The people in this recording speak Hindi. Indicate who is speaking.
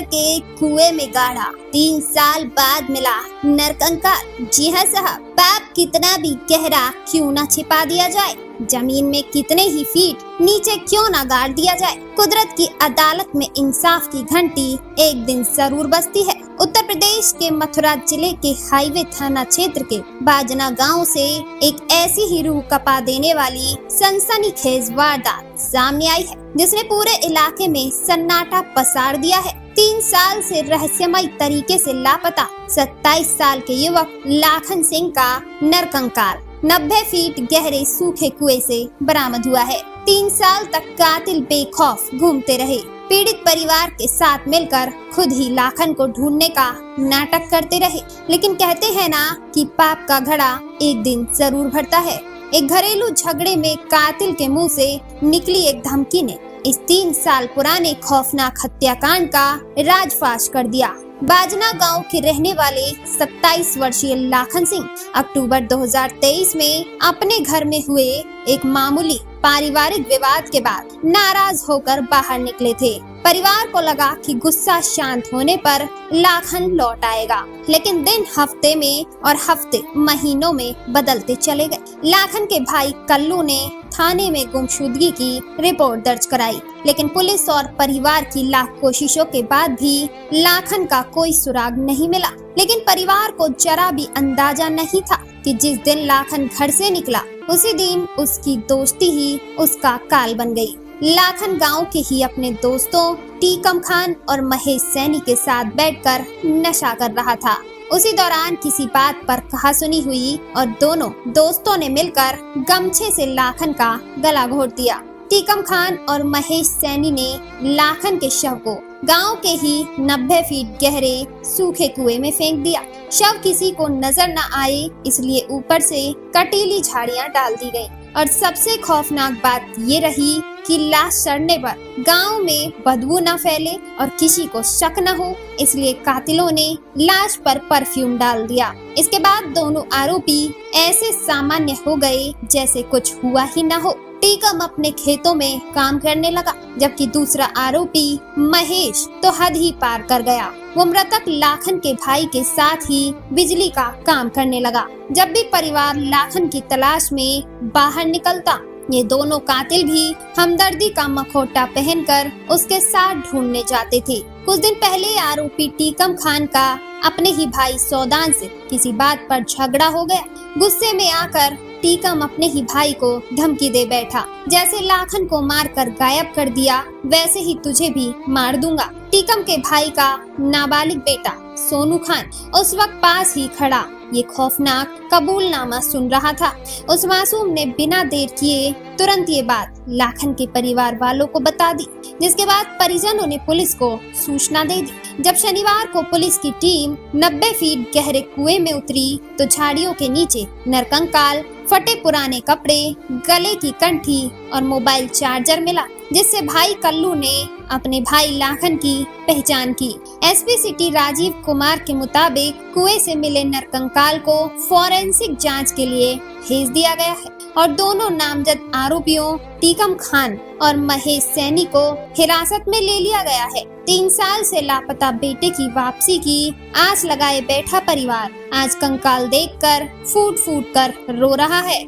Speaker 1: के कुएं में गाड़ा, 3 साल बाद मिला नरकंकाल। जी हाँ साहब, पाप कितना भी गहरा क्यों ना छिपा दिया जाए, जमीन में कितने ही फीट नीचे क्यों ना गाड़ दिया जाए, कुदरत की अदालत में इंसाफ की घंटी एक दिन जरूर बजती है। उत्तर प्रदेश के मथुरा जिले के हाईवे थाना क्षेत्र के बाजना गांव से एक ऐसी ही रूह कपा देने वाली सनसनीखेज वारदात सामने आई है, जिसने पूरे इलाके में सन्नाटा पसार दिया है। 3 साल से रहस्यमय तरीके से लापता 27 साल के युवक लाखन सिंह का नरकंकाल 90 फीट गहरे सूखे कुएं से बरामद हुआ है। 3 साल तक कातिल बेखौफ घूमते रहे। पीड़ित परिवार के साथ मिलकर खुद ही लाखन को ढूंढने का नाटक करते रहे, लेकिन कहते हैं ना कि पाप का घड़ा एक दिन जरूर भरता है। एक घरेलू झगड़े में कातिल के मुंह से निकली एक धमकी ने इस 3 साल पुराने खौफनाक हत्याकांड का राजफाश कर दिया। बाजना गांव के रहने वाले 27 वर्षीय लाखन सिंह अक्टूबर 2023 में अपने घर में हुए एक मामूली पारिवारिक विवाद के बाद नाराज होकर बाहर निकले थे। परिवार को लगा कि गुस्सा शांत होने पर लाखन लौट आएगा, लेकिन दिन हफ्ते में और हफ्ते महीनों में बदलते चले गए। लाखन के भाई कल्लू ने थाने में गुमशुदगी की रिपोर्ट दर्ज कराई, लेकिन पुलिस और परिवार की लाख कोशिशों के बाद भी लाखन का कोई सुराग नहीं मिला। लेकिन परिवार को जरा भी अंदाजा नहीं था कि जिस दिन लाखन घर से निकला उसी दिन उसकी दोस्ती ही उसका काल बन गई। लाखन गांव के ही अपने दोस्तों टीकम खान और महेश सैनी के साथ बैठकर नशा कर रहा था। उसी दौरान किसी बात पर कहासुनी हुई और दोनों दोस्तों ने मिलकर गमछे से लाखन का गला घोट दिया। टीकम खान और महेश सैनी ने लाखन के शव को गांव के ही 90 फीट गहरे सूखे कुएं में फेंक दिया। शव किसी को नजर न आए इसलिए ऊपर से कटीली झाड़ियां डाल दी गईं। और सबसे खौफनाक बात ये रही कि लाश सड़ने पर गांव में बदबू न फैले और किसी को शक न हो, इसलिए कातिलों ने लाश पर परफ्यूम डाल दिया। इसके बाद दोनों आरोपी ऐसे सामान्य हो गए जैसे कुछ हुआ ही न हो। टीकम अपने खेतों में काम करने लगा, जबकि दूसरा आरोपी महेश तो हद ही पार कर गया। वो मृतक लाखन के भाई के साथ ही बिजली का काम करने लगा। जब भी परिवार लाखन की तलाश में बाहर निकलता, ये दोनों कातिल भी हमदर्दी का मखौटा पहनकर उसके साथ ढूंढने जाते थे। कुछ दिन पहले आरोपी टीकम खान का अपने ही भाई सौदान से किसी बात पर झगड़ा हो गया। गुस्से में आकर टीकम अपने ही भाई को धमकी दे बैठा, जैसे लाखन को मारकर गायब कर दिया वैसे ही तुझे भी मार दूंगा। टीकम के भाई का नाबालिग बेटा सोनू खान उस वक्त पास ही खड़ा ये खौफनाक कबूलनामा सुन रहा था। उस मासूम ने बिना देर किए तुरंत ये बात लाखन के परिवार वालों को बता दी, जिसके बाद परिजनों ने पुलिस को सूचना दे दी। जब शनिवार को पुलिस की टीम 90 फीट गहरे कुएं में उतरी तो झाड़ियों के नीचे नरकंकाल, फटे पुराने कपड़े, गले की कंठी और मोबाइल चार्जर मिला, जिससे भाई कल्लू ने अपने भाई लाखन की पहचान की। एसपी सिटी राजीव कुमार के मुताबिक कुएं से मिले नरकंकाल को फोरेंसिक जांच के लिए भेज दिया गया है और दोनों नामजद आरोपियों टीकम खान और महेश सैनी को हिरासत में ले लिया गया है। 3 साल से लापता बेटे की वापसी की आस लगाए बैठा परिवार आज कंकाल देखकर फूट फूट कर रो रहा है।